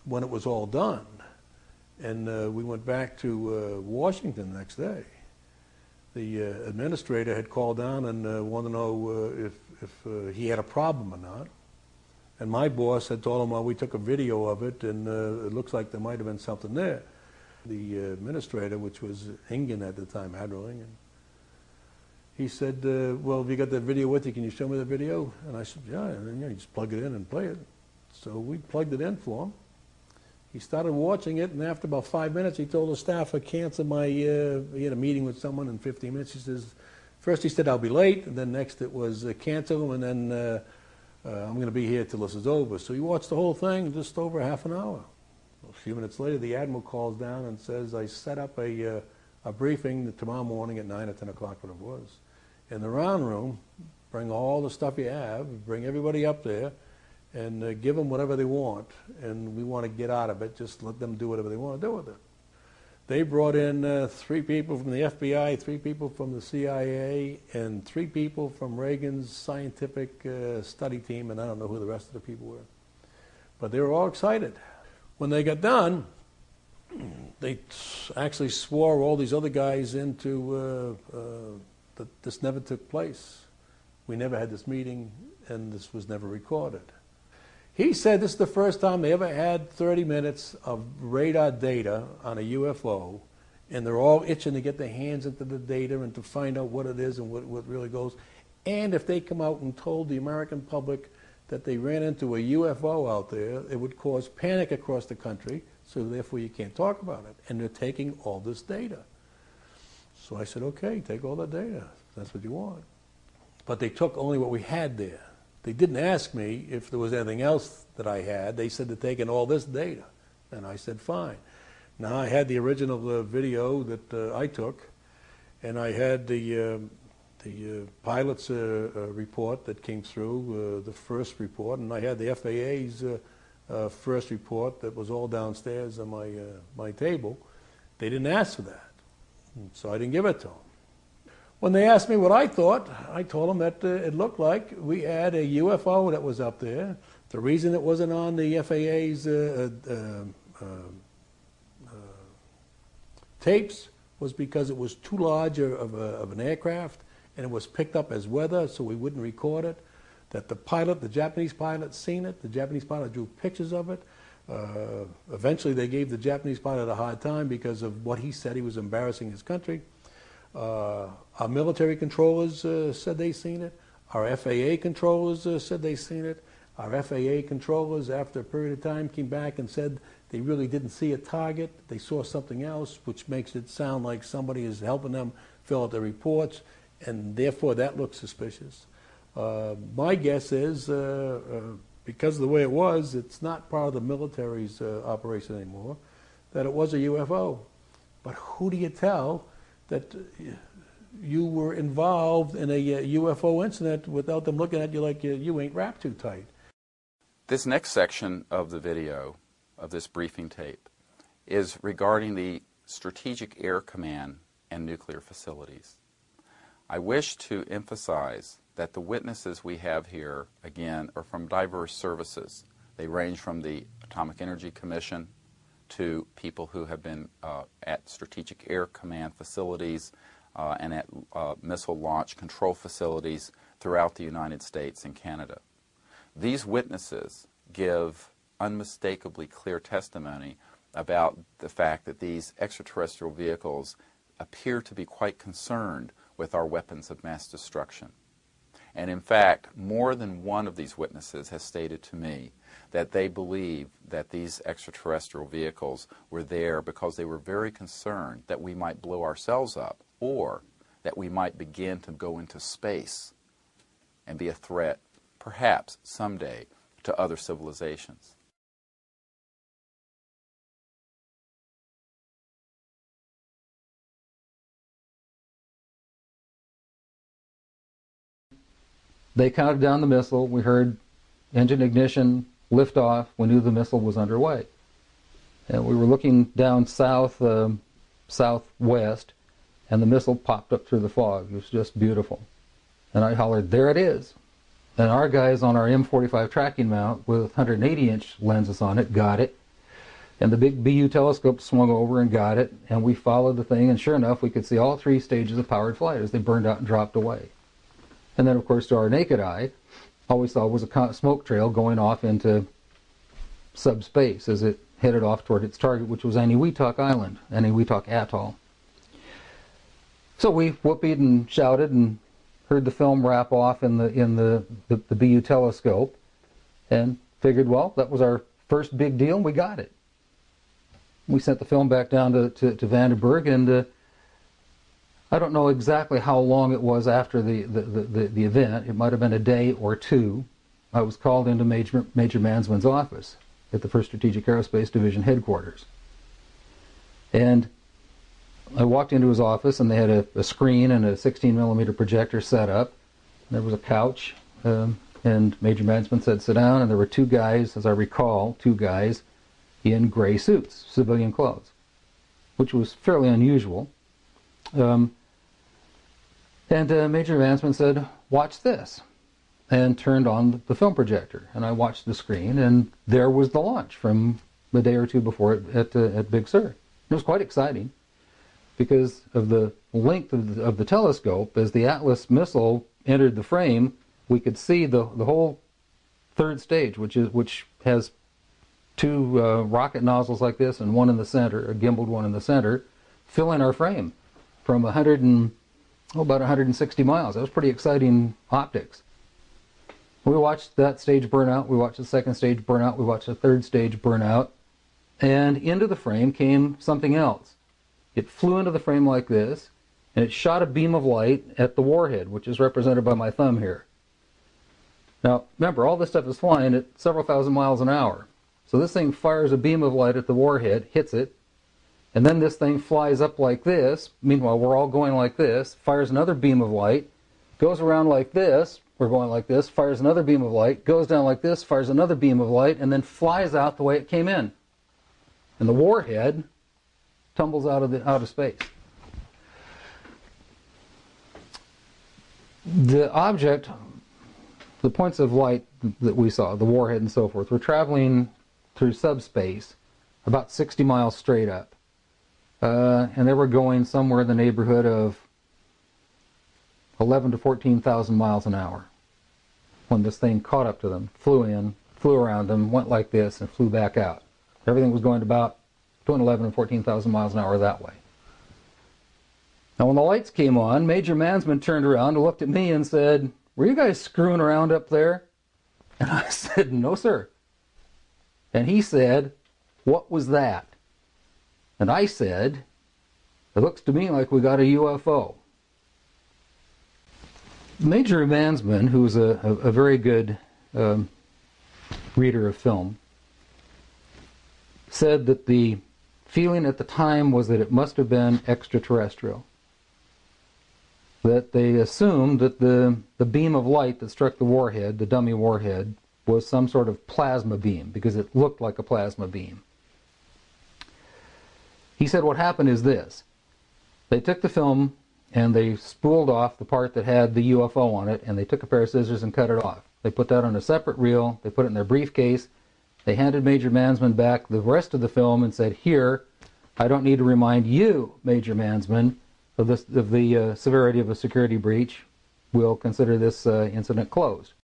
when it was all done, and we went back to Washington the next day, the administrator had called down and wanted to know if he had a problem or not. And my boss had told him, well, we took a video of it, and it looks like there might have been something there. The administrator, which was Ingen at the time, Admiral Ingen, he said, well, have you got that video with you? Can you show me the video? And I said, yeah. And then, you just plug it in and play it. So we plugged it in for him. He started watching it, and after about 5 minutes, he told the staff, I canceled my, he had a meeting with someone in 15 minutes. He says, first he said, I'll be late, and then next it was cancel, and then I'm going to be here till this is over. So he watched the whole thing just over half an hour. A few minutes later, the Admiral calls down and says, I set up a briefing tomorrow morning at 9 or 10 o'clock, what it was. In the round room, bring all the stuff you have, bring everybody up there, and give them whatever they want, and we want to get out of it. Just let them do whatever they want to do with it. They brought in 3 people from the FBI, 3 people from the CIA, and 3 people from Reagan's scientific study team, and I don't know who the rest of the people were. But they were all excited. When they got done, they actually swore all these other guys into that this never took place. We never had this meeting, and this was never recorded. He said this is the first time they ever had 30 minutes of radar data on a UFO, and they're all itching to get their hands into the data and to find out what it is and what really goes. And if they come out and told the American public that they ran into a UFO out there, it would cause panic across the country, so therefore you can't talk about it. And they're taking all this data. So I said, okay, take all that data, if that's what you want. But they took only what we had there. They didn't ask me if there was anything else that I had. They said they're taking all this data. And I said, fine. Now I had the original video that I took, and I had the pilot's report that came through, the first report, and I had the FAA's first report that was all downstairs on my table. They didn't ask for that, so I didn't give it to them. When they asked me what I thought, I told them that it looked like we had a UFO that was up there. The reason it wasn't on the FAA's tapes was because it was too large of an aircraft, and it was picked up as weather, so we wouldn't record it. That the pilot, the Japanese pilot, seen it. The Japanese pilot drew pictures of it. Eventually they gave the Japanese pilot a hard time because of what he said he was embarrassing his country. Our military controllers said they seen it. Our FAA controllers said they seen it. Our FAA controllers, after a period of time, came back and said they really didn't see a target. They saw something else, which makes it sound like somebody is helping them fill out their reports, and therefore that looks suspicious. My guess is, because of the way it was, it's not part of the military's operation anymore, that it was a UFO. But who do you tell that you were involved in a UFO incident without them looking at you like you ain't wrapped too tight? This next section of the video, of this briefing tape, is regarding the Strategic Air Command and nuclear facilities. I wish to emphasize that the witnesses we have here, again, are from diverse services. They range from the Atomic Energy Commission to people who have been at Strategic Air Command facilities and at missile launch control facilities throughout the United States and Canada. These witnesses give unmistakably clear testimony about the fact that these extraterrestrial vehicles appear to be quite concerned with our weapons of mass destruction. And in fact, more than one of these witnesses has stated to me that they believe that these extraterrestrial vehicles were there because they were very concerned that we might blow ourselves up, or that we might begin to go into space and be a threat, perhaps someday, to other civilizations. They counted down the missile. We heard engine ignition, lift off. We knew the missile was underway. And we were looking down south, southwest, and the missile popped up through the fog. It was just beautiful. And I hollered, there it is. And our guys on our M45 tracking mount with 180-inch lenses on it got it. And the big BU telescope swung over and got it, and we followed the thing, and sure enough, we could see all 3 stages of powered flight as they burned out and dropped away. And then, of course, to our naked eye, all we saw was a smoke trail going off into subspace as it headed off toward its target, which was Eniwetok Island, Eniwetok Atoll. So we whooped and shouted and heard the film wrap off in the BU telescope, and figured, well, that was our first big deal, and we got it. We sent the film back down to Vandenberg, and I don't know exactly how long it was after the event. It might have been a day or two. I was called into Major Mansman's office at the 1st Strategic Aerospace Division headquarters. And I walked into his office, and they had a screen and a 16mm projector set up. There was a couch, and Major Mansman said, "Sit down," and there were 2 guys, as I recall, 2 guys in gray suits, civilian clothes, which was fairly unusual. And Major Mansman said, "Watch this," and turned on the film projector. And I watched the screen, and there was the launch from a day or two before at Big Sur. It was quite exciting because of the length of the telescope. As the Atlas missile entered the frame, we could see the whole 3rd stage, which has 2 rocket nozzles like this and one in the center, a gimbaled one in the center, fill in our frame from about 160 miles. That was pretty exciting optics. We watched that stage burn out. We watched the 2nd stage burn out. We watched the 3rd stage burn out. And into the frame came something else. It flew into the frame like this, and it shot a beam of light at the warhead, which is represented by my thumb here. Now, remember, all this stuff is flying at several thousand miles an hour. So this thing fires a beam of light at the warhead, hits it, and then this thing flies up like this. Meanwhile, we're all going like this, fires another beam of light, goes around like this, we're going like this, fires another beam of light, goes down like this, fires another beam of light, and then flies out the way it came in. And the warhead tumbles out of space. The object, the points of light that we saw, the warhead and so forth, were traveling through subspace about 60 miles straight up. And they were going somewhere in the neighborhood of 11 to 14,000 miles an hour when this thing caught up to them, flew in, flew around them, went like this, and flew back out. Everything was going about between 11 and 14,000 miles an hour that way. Now, when the lights came on, Major Mansman turned around and looked at me and said, "Were you guys screwing around up there?" And I said, "No, sir." And he said, "What was that?" And I said, "It looks to me like we got a UFO." Major Mansman, who was a very good reader of film, said that the feeling at the time was that it must have been extraterrestrial. That they assumed that the beam of light that struck the warhead, the dummy warhead, was some sort of plasma beam because it looked like a plasma beam. He said what happened is this. They took the film and they spooled off the part that had the UFO on it, and they took a pair of scissors and cut it off. They put that on a separate reel, they put it in their briefcase, they handed Major Mansman back the rest of the film and said, "Here, I don't need to remind you, Major Mansman, of the severity of a security breach. We'll consider this incident closed."